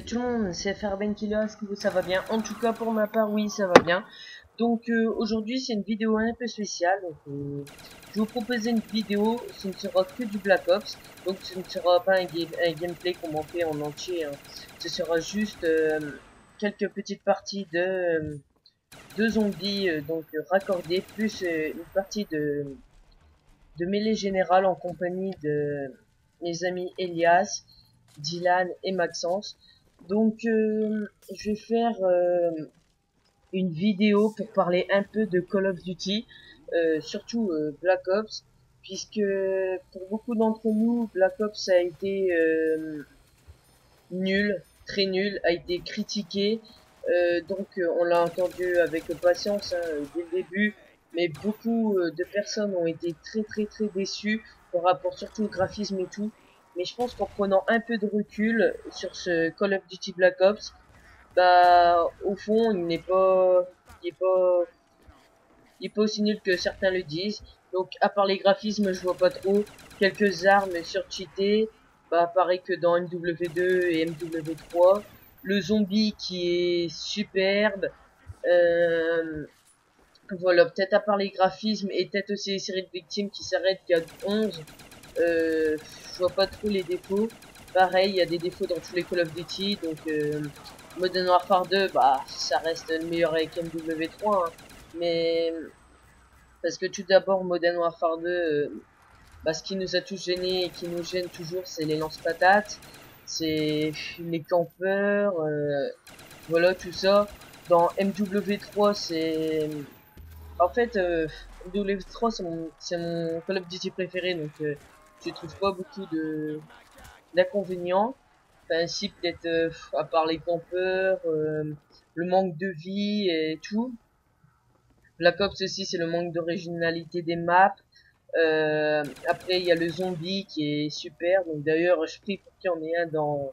Tout le monde, c'est FrBenkiller, est-ce que ça va bien? En tout cas, pour ma part, oui, ça va bien. Donc, aujourd'hui, c'est une vidéo un peu spéciale. Donc, je vais vous proposer une vidéo, ce ne sera que du Black Ops. Donc, ce ne sera pas un gameplay commenté en entier, hein. Ce sera juste quelques petites parties de zombies raccordées, plus une partie de mêlée générale en compagnie de mes amis Elias, Dylan et Maxence. Donc, je vais faire une vidéo pour parler un peu de Call of Duty, surtout Black Ops, puisque pour beaucoup d'entre nous, Black Ops a été nul, très nul, a été critiqué. On l'a entendu avec patience, hein, dès le début, mais beaucoup de personnes ont été très déçues par rapport surtout au graphisme et tout. Mais je pense qu'en prenant un peu de recul sur ce Call of Duty Black Ops, bah au fond il est pas il est pas aussi nul que certains le disent. Donc à part les graphismes, je vois pas trop. Quelques armes surcheatées, bah pareil que dans MW2 et MW3. Le zombie qui est superbe. Euh, voilà, peut-être à part les graphismes et peut-être aussi les séries de victimes qui s'arrêtent qu'à 11. Je vois pas trop les défauts. Pareil, il y a des défauts dans tous les Call of Duty, donc Modern Warfare 2, bah ça reste le meilleur avec MW3, hein. Mais parce que tout d'abord, Modern Warfare 2, bah, ce qui nous a tous gênés et qui nous gêne toujours, c'est les lance-patates, c'est les campeurs, voilà tout ça. Dans MW3, c'est en fait MW3 c'est mon Call of Duty préféré, donc je trouve pas beaucoup de d'inconvénients. Enfin, si peut-être à part les campeurs, le manque de vie et tout. Black Ops aussi, c'est le manque d'originalité des maps. Après, il y a le zombie qui est super. Donc d'ailleurs, je prie pour qu'il y en ait un dans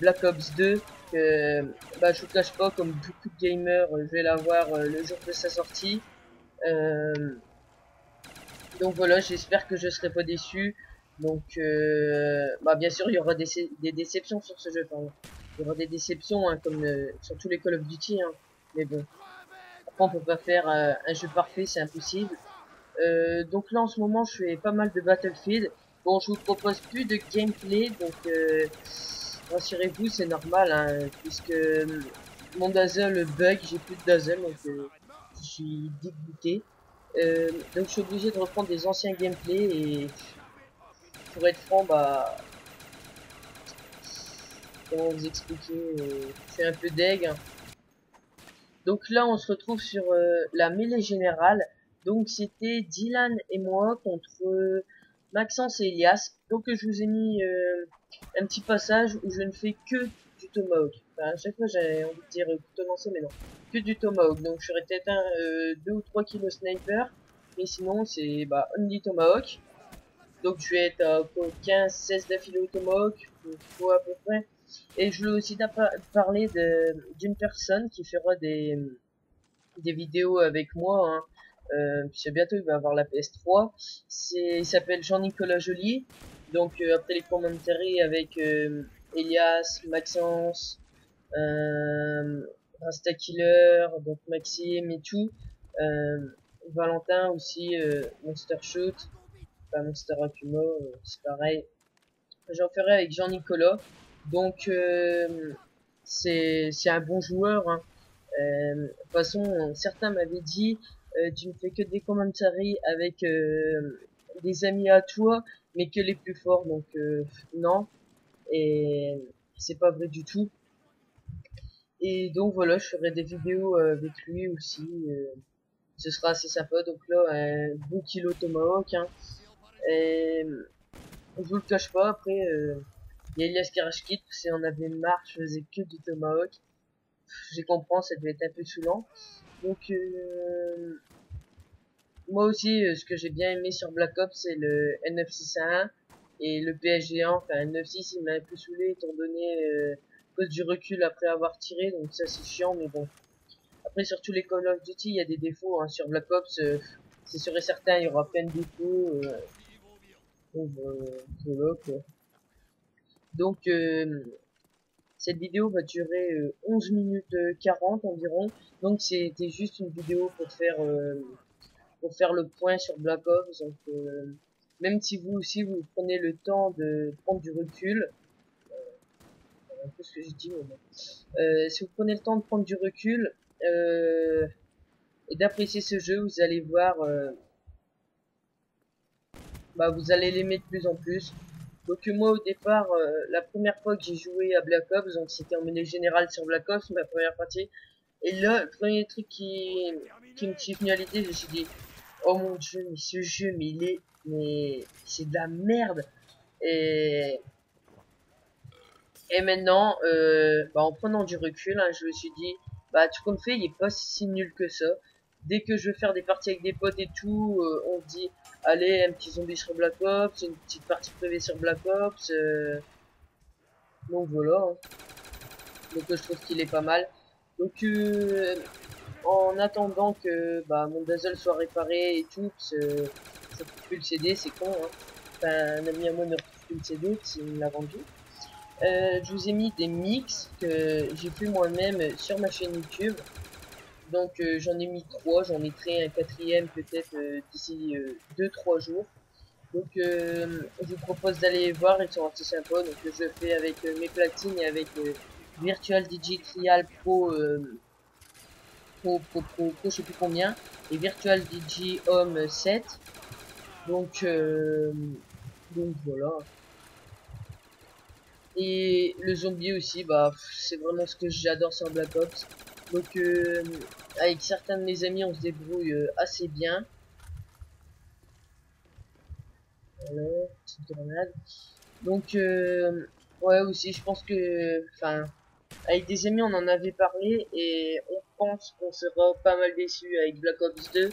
Black Ops 2. Que, bah, je vous cache pas, comme beaucoup de gamers, je vais l'avoir le jour de sa sortie. Euh, donc voilà, j'espère que je serai pas déçu. Donc, bah, bien sûr, il y aura des déceptions sur ce jeu. Pardon. Il y aura des déceptions, hein, comme sur tous les Call of Duty. Hein. Mais bon, après, on peut pas faire un jeu parfait, c'est impossible. Donc là en ce moment je fais pas mal de Battlefield. Bon, je vous propose plus de gameplay, donc rassurez-vous, c'est normal, hein, puisque mon dazzle bug, j'ai plus de dazzle, donc je suis dégoûté. Donc je suis obligé de reprendre des anciens gameplays et pour être franc, bah comment vous expliquer, je suis un peu deg, hein. Donc là, on se retrouve sur la mêlée générale. Donc c'était Dylan et moi contre Maxence et Elias. Donc je vous ai mis un petit passage où je ne fais que du tomahawk. Enfin, à chaque fois j'ai envie de dire couteau lancé, mais non, que du tomahawk. Donc j'aurais peut-être un 2 ou 3 kilos sniper, mais sinon c'est bah only tomahawk. Donc je vais être à 15-16 d'affilée au tomahawk, faut à peu près. Et je voulais aussi parler d'une personne qui fera des vidéos avec moi, hein. Puisque bientôt il va avoir la PS3. Il s'appelle Jean-Nicolas Joly. Donc après les commentaires avec Elias, Maxence, Rasta Killer, donc Maxime et tout. Euh, Valentin aussi, Monster Shoot, pas Monster Akuma, c'est pareil. J'en ferai avec Jean-Nicolas. Donc c'est un bon joueur, hein. De toute façon, certains m'avaient dit, tu ne fais que des commentaries avec des amis à toi, mais que les plus forts. Donc non, et c'est pas vrai du tout. Et donc voilà, je ferai des vidéos avec lui aussi. Ce sera assez sympa. Donc là, un bon kilo tomahawk, hein. Et je vous le cache pas. Après, il y a Elias Karashkit, si on avait marre, je faisais que du tomahawk. J'ai compris, ça devait être un peu saoulant. Donc moi aussi, ce que j'ai bien aimé sur Black Ops, c'est le N961 et le PSG1. Enfin, le 96, il m'a un peu saoulé étant donné à cause du recul après avoir tiré, donc ça c'est chiant, mais bon. Après, sur tous les Call of Duty, il y a des défauts, hein. Sur Black Ops, c'est sûr et certain, il y aura plein de défauts. Donc, voilà, quoi. Donc, Cette vidéo va durer 11 minutes 40 environ. Donc c'était juste une vidéo pour faire le point sur Black Ops. Donc même si vous aussi vous prenez le temps de prendre du recul, un peu ce que j'ai dit, mais bon. Si vous prenez le temps de prendre du recul et d'apprécier ce jeu, vous allez voir, vous allez l'aimer de plus en plus. Donc moi au départ, la première fois que j'ai joué à Black Ops, donc c'était en mêlée générale sur Black Ops, ma première partie. Et là, le premier truc qui me suis venu à l'idée, je me suis dit, oh mon dieu, mais ce jeu, mais c'est de la merde. Et, et maintenant, en prenant du recul, hein, je me suis dit, tout compte fait, il est pas si nul que ça. Dès que je veux faire des parties avec des potes et tout, on se dit, allez, un petit zombie sur Black Ops, une petite partie privée sur Black Ops. Donc voilà. Hein. Donc je trouve qu'il est pas mal. Donc en attendant que mon Dazzle soit réparé et tout, parce que ça trouve plus le CD, c'est con. Hein. Enfin, un ami à moi ne retrouve plus le CD parce qu'il me l'a vendu. Je vous ai mis des mix que j'ai fait moi-même sur ma chaîne YouTube. Donc j'en ai mis 3, j'en mettrai un quatrième peut-être d'ici 2-3 jours. Donc je vous propose d'aller les voir, ils sont assez sympas. Donc je fais avec mes platines et avec Virtual DJ Trial Pro, je sais plus combien, et Virtual DJ Home 7. Donc voilà. Et le zombie aussi, c'est vraiment ce que j'adore sur Black Ops. Donc avec certains de mes amis, on se débrouille assez bien. Voilà, petite grenade. Donc ouais aussi, je pense que, avec des amis, on en avait parlé et on pense qu'on sera pas mal déçu avec Black Ops 2.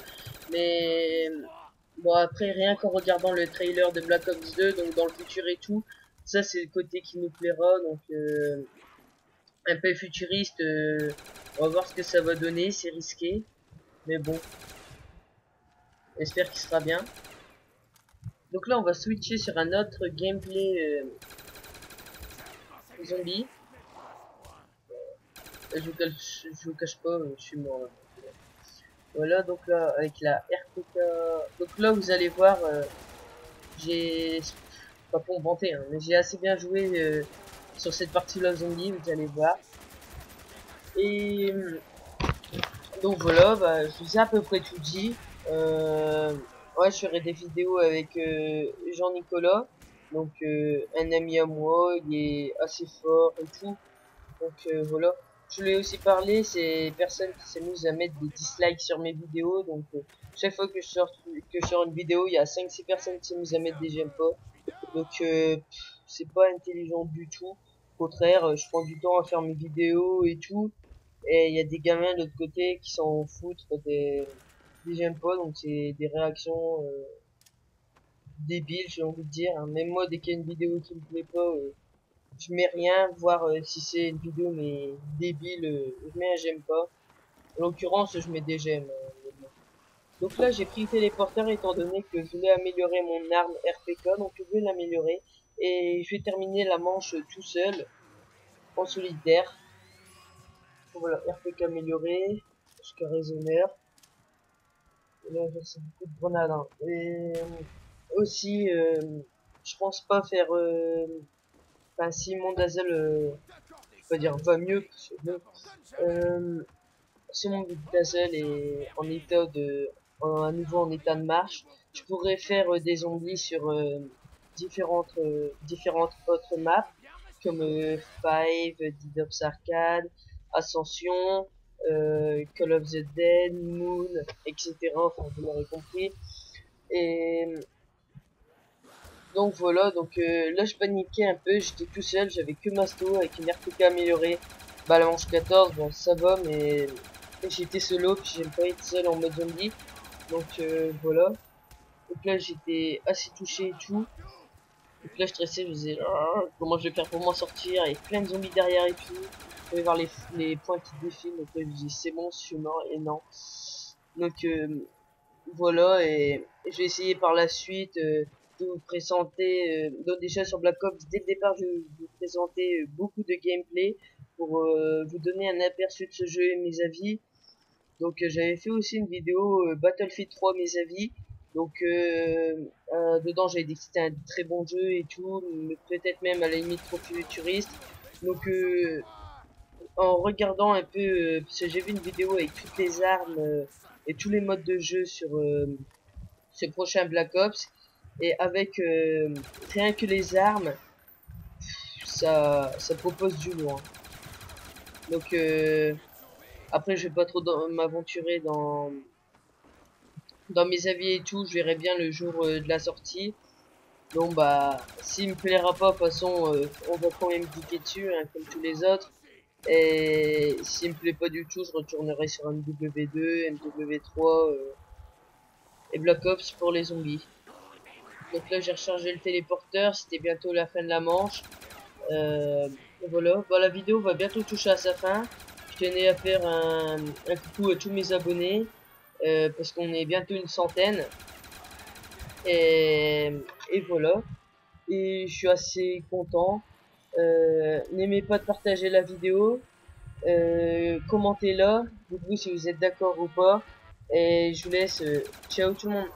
Mais bon, après, rien qu'en regardant le trailer de Black Ops 2, donc dans le futur et tout, ça c'est le côté qui nous plaira. Donc un peu futuriste, on va voir ce que ça va donner, c'est risqué. Mais bon, j'espère qu'il sera bien. Donc là, on va switcher sur un autre gameplay zombie. Je vous cache pas, je suis mort. Voilà, donc là, avec la RPK. Donc là, vous allez voir, j'ai. Pas pour me vanter, hein, mais j'ai assez bien joué sur cette partie-là zombie, vous allez voir. Et donc voilà, je vous ai à peu près tout dit. Ouais, je ferai des vidéos avec Jean-Nicolas. Donc un ami à moi, il est assez fort et tout. Donc voilà. Je voulais aussi parler, c'est personnes qui s'amusent à mettre des dislikes sur mes vidéos. Donc chaque fois que je sors une vidéo, il y a 5-6 personnes qui s'amusent à mettre des j'aime pas. Donc c'est pas intelligent du tout. Au contraire, je prends du temps à faire mes vidéos et tout. Et il y a des gamins de l'autre côté qui s'en foutent des j'aime pas. Donc c'est des réactions débiles, j'ai envie de dire. Hein. Même moi, dès qu'il y a une vidéo qui me plaît pas, je mets rien, voir si c'est une vidéo mais débile, je mets un j'aime pas. En l'occurrence, je mets des j'aime. Donc là, j'ai pris le téléporteur étant donné que je voulais améliorer mon arme RPK, donc je vais l'améliorer. Et je vais terminer la manche tout seul, en solitaire. Voilà, RPK amélioré, jusqu'à raisonneur. Et là, c'est beaucoup de grenades. Hein. Et aussi, je pense pas faire... si mon Dazzle, je peux pas dire va mieux, si mon Dazzle est en état à nouveau en état de marche, je pourrais faire des zombies sur différentes autres maps, comme Five, DDoS Arcade, Ascension, Call of the Dead, Moon, etc. Enfin, vous l'aurez compris. Et donc voilà, donc là je paniquais un peu, j'étais tout seul, j'avais que Masto avec une RPK améliorée. La manche 14, bon ça va, mais j'étais solo, puis j'aime pas être seul en mode zombie. Donc voilà. Donc là j'étais assez touché et tout. Donc là je stressais, je me disais comment je vais faire pour m'en sortir, et plein de zombies derrière et tout. Je pouvais voir les points qui défilent, donc là je me disais c'est bon, je suis mort, et non. Donc voilà, et je vais essayer par la suite de vous présenter, donc déjà sur Black Ops, dès le départ, je vais vous présenter beaucoup de gameplay pour vous donner un aperçu de ce jeu et mes avis. Donc j'avais fait aussi une vidéo Battlefield 3 mes avis. Donc dedans j'avais dit que c'était un très bon jeu et tout, mais peut-être même à la limite trop futuriste. Donc en regardant un peu, parce que j'ai vu une vidéo avec toutes les armes et tous les modes de jeu sur ce prochain Black Ops, et avec rien que les armes, ça propose du loin. Donc après je vais pas trop m'aventurer dans mes avis et tout, je verrai bien le jour de la sortie. Bon bah, s'il me plaira pas, de toute façon, on va quand même geeker dessus, hein, comme tous les autres. Et s'il me plaît pas du tout, je retournerai sur MW2, MW3 et Black Ops pour les zombies. Donc là, j'ai rechargé le téléporteur, c'était bientôt la fin de la manche. Voilà, bon, la vidéo va bientôt toucher à sa fin. Je tenais à faire un coucou à tous mes abonnés, parce qu'on est bientôt une centaine. Et, et voilà. Et je suis assez content. N'aimez pas de partager la vidéo. Commentez-la. Dites-vous si vous êtes d'accord ou pas. Et je vous laisse. Ciao tout le monde.